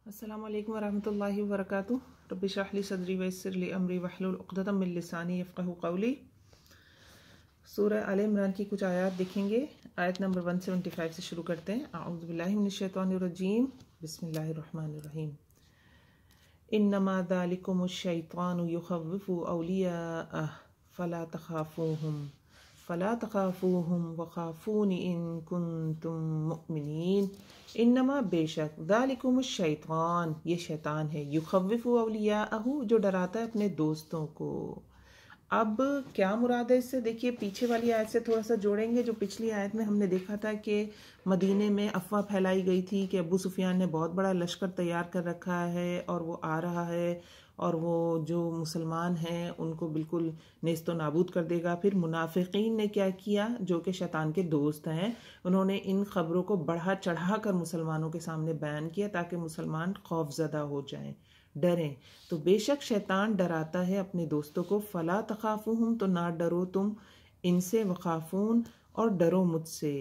السلام علیکم ورحمۃ اللہ وبرکاتہ۔ رب اشرح لی صدری ویسر لی امری واحلل عقدۃ من لسانی یفقہوا قولی۔ سورہ آل عمران کی کچھ آیات دیکھیں گے۔ آیت نمبر 175 سے شروع کرتے ہیں۔ اعوذ باللہ من الشیطان الرجیم، بسم اللہ الرحمن الرحیم۔ انما ذالکم الشیطان یخوف اولیاءہ فلا تخافوہم وخافون ان کنتم مؤمنین۔ انما بے شک ذالکم الشیطان، یہ شیطان ہے، یخوف اولیاءہ، جو ڈراتا ہے اپنے دوستوں کو۔ اب کیا مراد ہے اس سے؟ دیکھیے پیچھے والی آیت سے تھوڑا سا جوڑیں گے۔ جو پچھلی آیت میں ہم نے دیکھا تھا کہ مدینے میں افواہ پھیلائی گئی تھی کہ ابو سفیان نے بہت بڑا لشکر تیار کر رکھا ہے اور وہ آ رہا ہے اور وہ جو مسلمان ہیں ان کو بالکل نیست و نابود کر دے گا۔ پھر منافقین نے کیا کیا، جو کہ شیطان کے دوست ہیں، انہوں نے ان خبروں کو بڑھا چڑھا کر مسلمانوں کے سامنے بیان کیا تاکہ مسلمان خوف زدہ ہو جائیں، ڈریں۔ تو بے شک شیطان ڈراتا ہے اپنے دوستوں کو، فلا تخافوہم، تو نہ ڈرو تم ان سے، وخافون، اور ڈرو مجھ سے،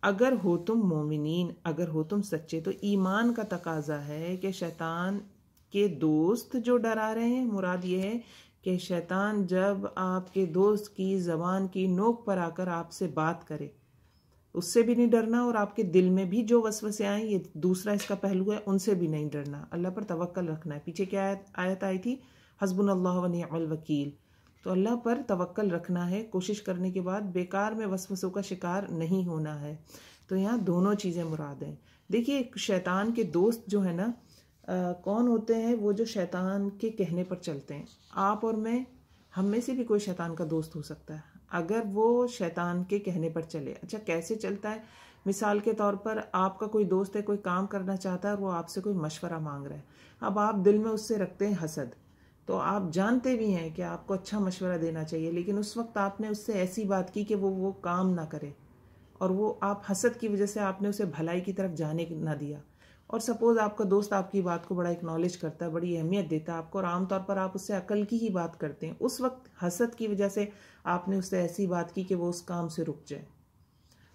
اگر ہو تم مومنین، اگر ہو تم سچے۔ تو ایمان کا تقاضا ہے کہ شیطان کے دوست جو ڈرا رہے ہیں، مراد یہ ہے کہ شیطان جب آپ کے دوست کی زبان کی نوک پر آ کر آپ سے بات کرے، اس سے بھی نہیں ڈرنا، اور آپ کے دل میں بھی جو وسوسے آئیں، یہ دوسرا اس کا پہلو ہے، ان سے بھی نہیں ڈرنا، اللہ پر توکل رکھنا ہے۔ پیچھے کیا آیت آئی تھی، حسبنا اللہ ونعم الوکیل۔ تو اللہ پر توکل رکھنا ہے، کوشش کرنے کے بعد بیکار میں وسوسوں کا شکار نہیں ہونا ہے۔ تو یہاں دونوں چیزیں مراد ہیں۔ دیکھیے شیطان کے دوست جو ہے نا، کون ہوتے ہیں؟ وہ جو شیطان کے کہنے پر چلتے ہیں۔ آپ اور میں، ہم میں سے بھی کوئی شیطان کا دوست ہو سکتا ہے اگر وہ شیطان کے کہنے پر چلے۔ اچھا کیسے چلتا ہے؟ مثال کے طور پر آپ کا کوئی دوست ہے، کوئی کام کرنا چاہتا ہے اور وہ آپ سے کوئی مشورہ مانگ رہا ہے۔ اب آپ دل میں اس سے رکھتے ہیں حسد، تو آپ جانتے بھی ہیں کہ آپ کو اچھا مشورہ دینا چاہیے، لیکن اس وقت آپ نے اس سے ایسی بات کی کہ وہ کام نہ کرے، اور وہ آپ حسد کی وجہ سے آپ نے اسے بھلائی کی طرف جانے نہ دیا۔ اور سپوز آپ کا دوست آپ کی بات کو بڑا اکنالج کرتا ہے، بڑی اہمیت دیتا ہے آپ کو، اور عام طور پر آپ اس سے عقل کی ہی بات کرتے ہیں، اس وقت حسد کی وجہ سے آپ نے اس سے ایسی بات کی کہ وہ اس کام سے رک جائے۔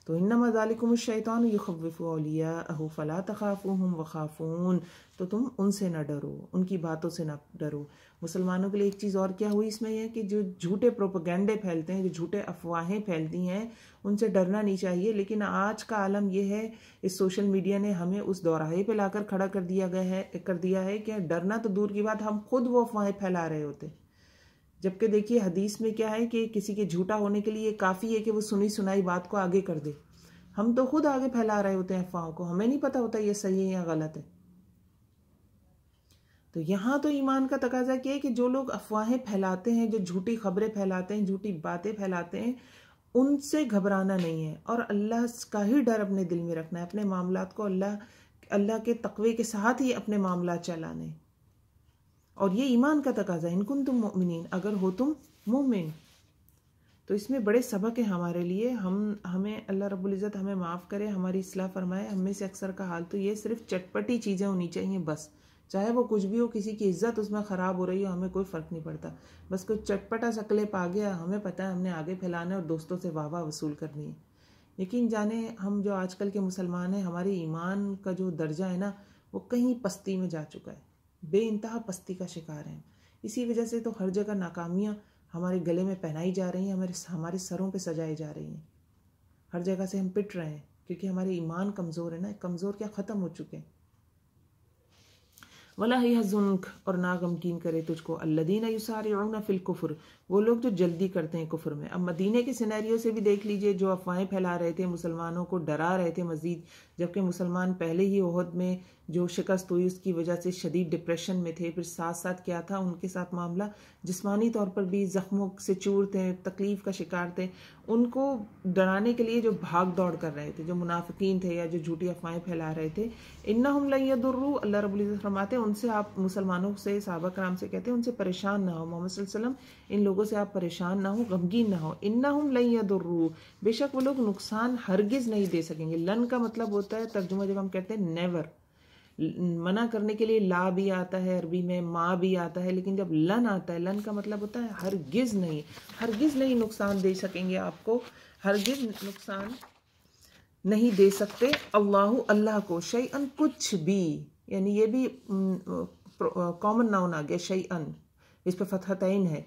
تو انما ذالکم الشیطان یخوف اولیاءہ فلا تخافوہم وخافون، تو تم ان سے نہ ڈرو، ان کی باتوں سے نہ ڈرو۔ مسلمانوں کے لیے ایک چیز اور کیا ہوئی اس میں، یہ کہ جو جھوٹے پروپیگنڈے پھیلتے ہیں، جو جھوٹے افواہیں پھیلتی ہیں، ان سے ڈرنا نہیں چاہیے۔ لیکن آج کا عالم یہ ہے، اس سوشل میڈیا نے ہمیں اس دوراہے پہ لا کر کھڑا کر دیا ہے کہ ڈرنا تو دور کی بات، ہم خود وہ افواہیں پھیلا رہے ہوتے۔ جبکہ دیکھیے حدیث میں کیا ہے کہ کسی کے جھوٹا ہونے کے لیے کافی ہے کہ وہ سنی سنائی بات کو آگے کر دے۔ ہم تو خود آگے پھیلا رہے ہوتے ہیں افواہوں کو، ہمیں نہیں پتا ہوتا یہ صحیح ہے یا غلط ہے۔ تو یہاں تو ایمان کا تقاضا کیا ہے کہ جو لوگ افواہیں پھیلاتے ہیں، جو جھوٹی خبریں پھیلاتے ہیں، جھوٹی باتیں پھیلاتے ہیں، ان سے گھبرانا نہیں ہے، اور اللہ کا ہی ڈر اپنے دل میں رکھنا ہے، اپنے معاملات کو اللہ کے تقوی کے ساتھ ہی اپنے معاملات چلانے۔ اور یہ ایمان کا تقاضا ہے، ان کنتم مؤمنین، اگر ہو تم مومن۔ تو اس میں بڑے سبق ہیں ہمارے لیے۔ ہمیں اللہ رب العزت ہمیں معاف کرے، ہماری اصلاح فرمائے۔ ہم میں سے اکثر کا حال تو یہ صرف چٹپٹی چیزیں ہونی چاہیے بس، چاہے وہ کچھ بھی ہو، کسی کی عزت اس میں خراب ہو رہی ہو، ہمیں کوئی فرق نہیں پڑتا، بس کوئی چٹپٹا سا کلپ آ گیا، ہمیں پتہ ہے ہم نے آگے پھیلانا ہے اور دوستوں سے واہ واہ وصول کرنی ہے۔ لیکن جانے ہم جو آج کل کے مسلمان ہیں، ہمارے ایمان کا جو درجہ ہے نا، وہ کہیں پستی میں جا چکا ہے، بے انتہا پستی کا شکار ہیں۔ اسی وجہ سے تو ہر جگہ ناکامیاں ہمارے گلے میں پہنائی جا رہی ہیں، ہمارے سروں پہ سجائی جا رہی ہیں، ہر جگہ سے ہم پٹ رہے ہیں، کیونکہ ہمارے ایمان کمزور ہے نا، کمزور کیا ختم ہو چکے ہیں۔ وَلَا يَحْزُنْكَ، اور نہ غمگین کرے تجھ کو، الَّذِينَ يُسَارِعُونَ فِي الْكُفْرِ، وہ لوگ جو جلدی کرتے ہیں کفر میں۔ اب مدینے کے سینیریو سے بھی دیکھ لیجئے، جو افواہیں پھیلا رہے تھے، مسلمانوں کو ڈرا رہے تھے مزید، جبکہ مسلمان پہلے ہی احد میں جو شکست ہوئی اس کی وجہ سے شدید ڈپریشن میں تھے۔ پھر ساتھ ساتھ کیا تھا ان کے ساتھ معاملہ، جسمانی طور پر بھی زخموں سے چور تھے، تکلیف کا شکار تھے۔ ان کو ڈرانے کے لیے جو بھاگ دوڑ کر رہے تھے، جو منافقین تھے یا جو جھوٹی افواہیں پھیلا رہے تھے، انہم لن یضروا، اللہ رب العزت فرماتے ہیں ان سے، آپ مسلمانوں سے، صحابہ کرام سے کہتے ہیں ان سے پریشان نہ ہو، محمد صلی اللہ علیہ وسلم ان لوگوں سے آپ پریشان نہ ہو، غمگین نہ ہو۔ انہم لن یضروا، بے شک وہ لوگ نقصان ہرگز نہیں دے سکیں گے۔ لن کا مطلب ہوتا ہے، ترجمہ جب ہم کہتے ہیں نیور، منع کرنے کے لیے لا بھی آتا ہے عربی میں، ما بھی آتا ہے، لیکن جب لن آتا ہے، لن کا مطلب ہوتا ہے ہرگز نہیں، ہرگز نہیں نقصان دے سکیں گے آپ کو، ہرگز نقصان نہیں دے سکتے، اللہ کو، شیئن کچھ بھی، یعنی یہ بھی کامن ناؤن آ گیا شیئن، اس پہ فتحتین ہے،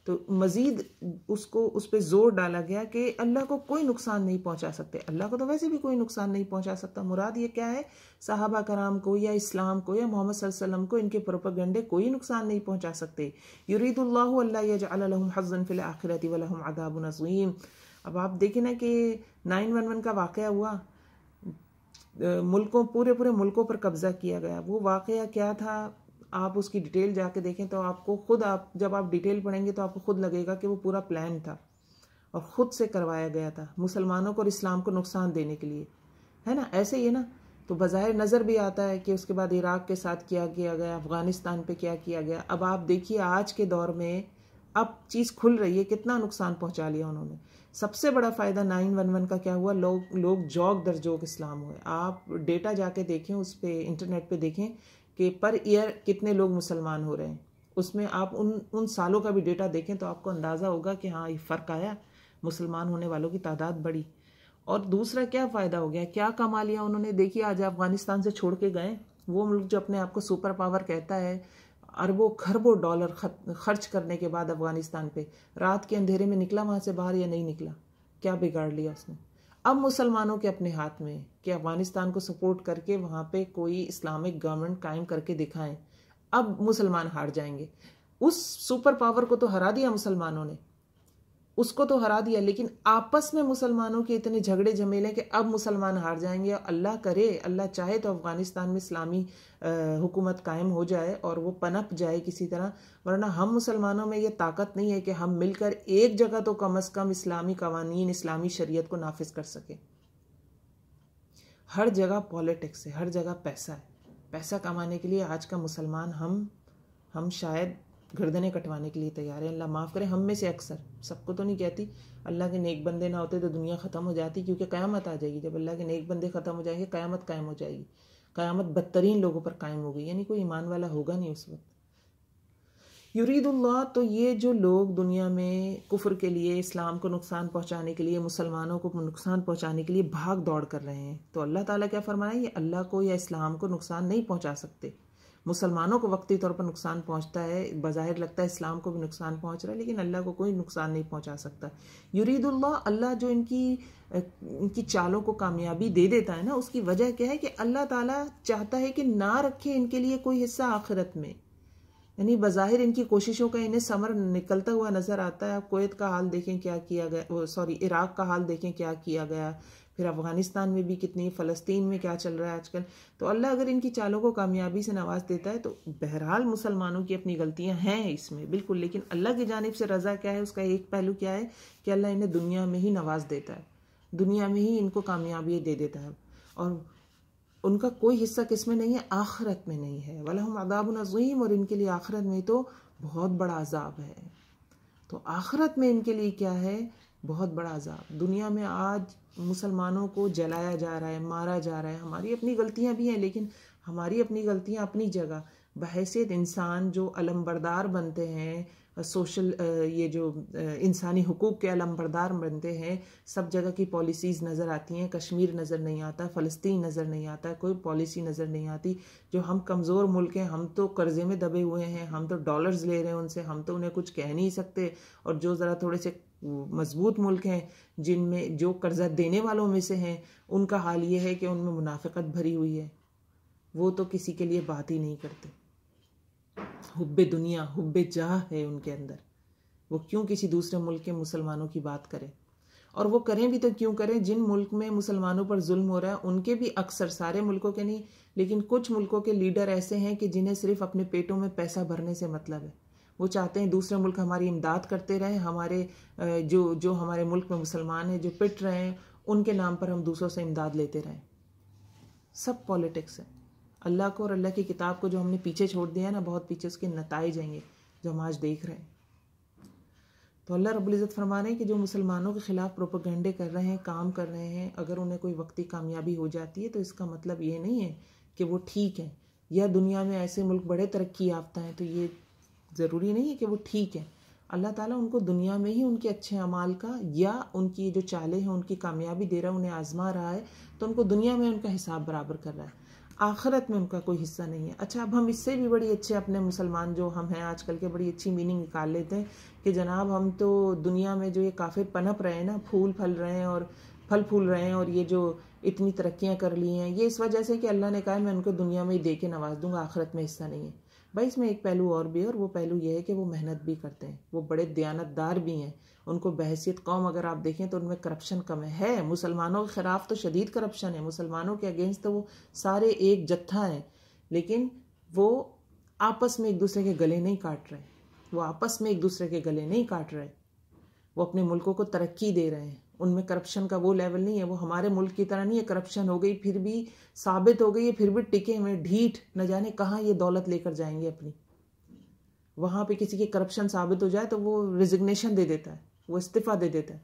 تو مزید اس پہ زور ڈالا گیا کہ اللہ کو کوئی نقصان نہیں پہنچا سکتے. اللہ کو تو ویسے بھی کوئی نقصان نہیں پہنچا سکتا. مراد یہ کیا ہے؟ صحابہ کرام کو یا اسلام کو یا محمد صلی اللہ علیہ وسلم کو ان کے پروپیگنڈے کوئی نقصان نہیں پہنچا سکتے. یرید اللہ اللہ یجعل لهم حظا فی الآخرۃ ولہم عذاب عظیم. اب آپ دیکھیں نا کہ 9/11 کا واقعہ ہوا، ملکوں پورے ملکوں پر قبضہ کیا گیا. وہ واقعہ کیا تھا؟ آپ اس کی ڈیٹیل جا کے دیکھیں تو آپ کو خود، جب آپ ڈیٹیل پڑھیں گے تو آپ کو خود لگے گا کہ وہ پورا پلان تھا اور خود سے کروایا گیا تھا مسلمانوں کو اور اسلام کو نقصان دینے کے لیے، ہے نا؟ ایسے ہی ہے نا. تو بظاہر نظر بھی آتا ہے کہ اس کے بعد عراق کے ساتھ کیا گیا، افغانستان پہ کیا گیا. اب آپ دیکھیے آج کے دور میں اب چیز کھل رہی ہے، کتنا نقصان پہنچا لیا انہوں نے. سب سے بڑا فائدہ 9/11 کا کیا ہوا؟ لوگ جوگ در جوگ اسلام ہوئے. آپ ڈیٹا جا کے دیکھیں، اس پہ انٹرنیٹ پہ دیکھیں کہ پر ایئر کتنے لوگ مسلمان ہو رہے ہیں. اس میں آپ ان سالوں کا بھی ڈیٹا دیکھیں تو آپ کو اندازہ ہوگا کہ ہاں یہ فرق آیا، مسلمان ہونے والوں کی تعداد بڑھی. اور دوسرا کیا فائدہ ہو گیا، کیا کما لیا انہوں نے؟ دیکھیے آج افغانستان سے چھوڑ کے گئے، وہ ملک جو اپنے آپ کو سپر پاور کہتا ہے، اربوں خربوں ڈالر خرچ کرنے کے بعد افغانستان پہ رات کے اندھیرے میں نکلا وہاں سے باہر یا نہیں نکلا؟ کیا بگاڑ لیا اس نے؟ اب مسلمانوں کے اپنے ہاتھ میں کہ افغانستان کو سپورٹ کر کے وہاں پہ کوئی اسلامک گورنمنٹ قائم کر کے دکھائیں. اب مسلمان ہار جائیں گے. اس سپر پاور کو تو ہرا دیا مسلمانوں نے، اس کو تو ہرا دیا، لیکن آپس میں مسلمانوں کے اتنے جھگڑے جھمیلے کہ اب مسلمان ہار جائیں گے. اللہ کرے، اللہ چاہے تو افغانستان میں اسلامی حکومت قائم ہو جائے اور وہ پنپ جائے کسی طرح، ورنہ ہم مسلمانوں میں یہ طاقت نہیں ہے کہ ہم مل کر ایک جگہ تو کم از کم اسلامی قوانین، اسلامی شریعت کو نافذ کر سکیں. ہر جگہ پالیٹکس ہے، ہر جگہ پیسہ ہے. پیسہ کمانے کے لیے آج کا مسلمان ہم شاید گردنیں کٹوانے کے لیے تیار ہیں. اللہ معاف کرے، ہم میں سے اکثر، سب کو تو نہیں کہتی. اللہ کے نیک بندے نہ ہوتے تو دنیا ختم ہو جاتی، کیونکہ قیامت آ جائے گی. جب اللہ کے نیک بندے ختم ہو جائیں گے قیامت قائم ہو جائے گی. قیامت بدترین لوگوں پر قائم ہوگی، یعنی کوئی ایمان والا ہوگا نہیں اس وقت. یرید اللہ، تو یہ جو لوگ دنیا میں کفر کے لیے، اسلام کو نقصان پہنچانے کے لیے، مسلمانوں کو نقصان پہنچانے کے لیے بھاگ دوڑ کر رہے ہیں، تو اللہ تعالیٰ کیا فرمایا؟ یہ اللہ کو یا اسلام کو نقصان نہیں پہنچا سکتے. مسلمانوں کو وقتی طور پر نقصان پہنچتا ہے، بظاہر لگتا ہے اسلام کو بھی نقصان پہنچ رہا ہے، لیکن اللہ کو کوئی نقصان نہیں پہنچا سکتا. یرید اللہ، اللہ جو ان کی چالوں کو کامیابی دے دیتا ہے نا، اس کی وجہ کیا ہے کہ اللہ تعالیٰ چاہتا ہے کہ نہ رکھے ان کے لیے کوئی حصہ آخرت میں. یعنی بظاہر ان کی کوششوں کا انہیں ثمر نکلتا ہوا نظر آتا ہے. آپ کویت کا حال دیکھیں کیا کیا گیا، عراق کا حال دیکھیں کیا کیا گیا، پھر افغانستان میں بھی کتنی، فلسطین میں کیا چل رہا ہے آج کل. تو اللہ اگر ان کی چالوں کو کامیابی سے نواز دیتا ہے تو بہرحال مسلمانوں کی اپنی غلطیاں ہیں اس میں بالکل، لیکن اللہ کی جانب سے رضا کیا ہے؟ اس کا ایک پہلو کیا ہے کہ اللہ انہیں دنیا میں ہی نواز دیتا ہے، دنیا میں ہی ان کو کامیابی دے دیتا ہے، اور ان کا کوئی حصہ کس میں نہیں ہے؟ آخرت میں نہیں ہے. وَلَهُمْ عَذَابٌ عَظِيمٌ، اور ان کے لیے آخرت میں تو بہت بڑا عذاب ہے. تو آخرت میں ان کے لیے کیا ہے؟ بہت بڑا عذاب. دنیا میں آج مسلمانوں کو جلایا جا رہا ہے، مارا جا رہا ہے. ہماری اپنی غلطیاں بھی ہیں، لیکن ہماری اپنی غلطیاں اپنی جگہ. بحیثیت انسان جو علم بردار بنتے ہیں، سوشل یہ جو انسانی حقوق کے علم بردار بنتے ہیں، سب جگہ کی پالیسیز نظر آتی ہیں. کشمیر نظر نہیں آتا، فلسطین نظر نہیں آتا، کوئی پالیسی نظر نہیں آتی. جو ہم کمزور ملک ہیں، ہم تو قرضے میں دبے ہوئے ہیں، ہم تو ڈالرز لے رہے ہیں ان سے، ہم تو انہیں کچھ کہہ نہیں سکتے. اور جو ذرا تھوڑے سے مضبوط ملک ہیں، جن میں جو قرضہ دینے والوں میں سے ہیں، ان کا حال یہ ہے کہ ان میں منافقت بھری ہوئی ہے. وہ تو کسی کے لیے بات ہی نہیں کرتے. حب دنیا، حب جاہ ہے ان کے اندر. وہ کیوں کسی دوسرے ملک کے مسلمانوں کی بات کریں؟ اور وہ کریں بھی تو کیوں کریں؟ جن ملک میں مسلمانوں پر ظلم ہو رہا ہے ان کے بھی اکثر، سارے ملکوں کے نہیں لیکن کچھ ملکوں کے لیڈر ایسے ہیں کہ جنہیں صرف اپنے پیٹوں میں پیسہ بھرنے سے مطلب ہے. وہ چاہتے ہیں دوسرے ملک ہماری امداد کرتے رہیں، ہمارے جو ہمارے ملک میں مسلمان ہیں جو پٹ رہے ہیں ان کے نام پر ہم دوسروں سے امداد لیتے رہیں. سب پالیٹکس ہے. اللہ کو اور اللہ کی کتاب کو جو ہم نے پیچھے چھوڑ دیا ہے نا، بہت پیچھے، اس کے نتائج ہیں یہ جو ہم آج دیکھ رہے ہیں. تو اللہ رب العزت فرما رہے ہیں کہ جو مسلمانوں کے خلاف پروپیگنڈے کر رہے ہیں، کام کر رہے ہیں، اگر انہیں کوئی وقتی کامیابی ہو جاتی ہے تو اس کا مطلب یہ نہیں ہے کہ وہ ٹھیک ہیں، یا دنیا میں ایسے ملک بڑے ترقی یافتہ ہیں تو یہ ضروری نہیں ہے کہ وہ ٹھیک ہیں. اللہ تعالیٰ ان کو دنیا میں ہی ان کے اچھے اعمال کا یا ان کی جو چالیں ہیں ان کی کامیابی دے رہا ہے، انہیں آزما رہا ہے، تو ان کو دنیا میں ان کا حساب برابر کر رہا ہے. آخرت میں ان کا کوئی حصہ نہیں ہے۔ اچھا اب ہم اس سے بھی بڑی اچھے اپنے مسلمان جو ہم ہیں آج کل کے بڑی اچھی میننگ نکال لیتے ہیں کہ جناب ہم تو دنیا میں جو یہ کافر پنپ رہے ہیں نا، پھول پھل رہے ہیں اور پھل پھول رہے ہیں، اور یہ جو اتنی ترقیاں کر لی ہیں، یہ اس وجہ سے کہ اللہ نے کہا میں ان کو دنیا میں ہی دے کے نواز دوں گا، آخرت میں حصہ نہیں ہے۔ بھائی اس میں ایک پہلو اور بھی ہے، اور وہ پہلو یہ ہے کہ وہ محنت بھی کرتے ہیں، وہ بڑے دیانت دار بھی ہیں، ان کو بحیثیت قوم اگر آپ دیکھیں تو ان میں کرپشن کم ہے، مسلمانوں کے خلاف تو شدید کرپشن ہے، مسلمانوں کے اگینسٹ تو وہ سارے ایک جتھا ہیں، لیکن وہ آپس میں ایک دوسرے کے گلے نہیں کاٹ رہے، وہ آپس میں ایک دوسرے کے گلے نہیں کاٹ رہے، وہ اپنے ملکوں کو ترقی دے رہے ہیں، ان میں کرپشن کا وہ لیول نہیں ہے، وہ ہمارے ملک کی طرح نہیں ہے، کرپشن ہو گئی پھر بھی ثابت ہو گئی ہے، پھر بھی ٹکے ہوئے ڈھیٹ، نہ جانے کہاں یہ دولت لے کر جائیں گے اپنی۔ وہاں پہ کسی کی کرپشن ثابت ہو جائے تو وہ ریزگنیشن دے دیتا ہے، وہ استعفیٰ دے دیتا ہے،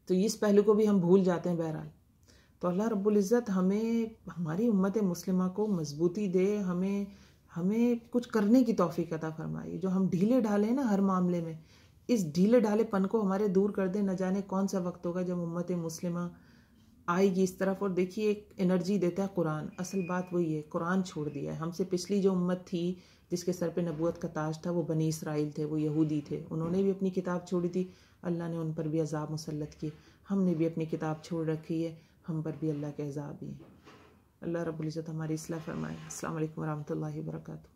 تو اس پہلو کو بھی ہم بھول جاتے ہیں۔ بہرحال تو اللہ رب العزت ہمیں ہماری امت مسلمہ کو مضبوطی دے، ہمیں کچھ کرنے کی توفیق عطا فرمائے، جو ہم ڈھیلے ڈھالے ہیں نا ہر معاملے میں، اس ڈھیلے ڈھالے پن کو ہمارے دور کر دے۔ نہ جانے کون سا وقت ہوگا جب امت مسلمہ آئے گی اس طرف، اور دیکھیے ایک انرجی دیتا ہے قرآن، اصل بات وہی ہے، قرآن چھوڑ دیا ہے ہم سے۔ پچھلی جو امت تھی جس کے سر پہ نبوت کا تاج تھا وہ بنی اسرائیل تھے، وہ یہودی تھے، انہوں نے بھی اپنی کتاب چھوڑی تھی، اللہ نے ان پر بھی عذاب مسلط کیے۔ ہم نے بھی اپنی کتاب چھوڑ رکھی ہے، ہم پر بھی اللہ کے عذاب ہی ہیں۔ اللہ رب العزت ہماری اصلاح فرمائے۔ السلام علیکم ورحمۃ اللہ وبرکاتہ۔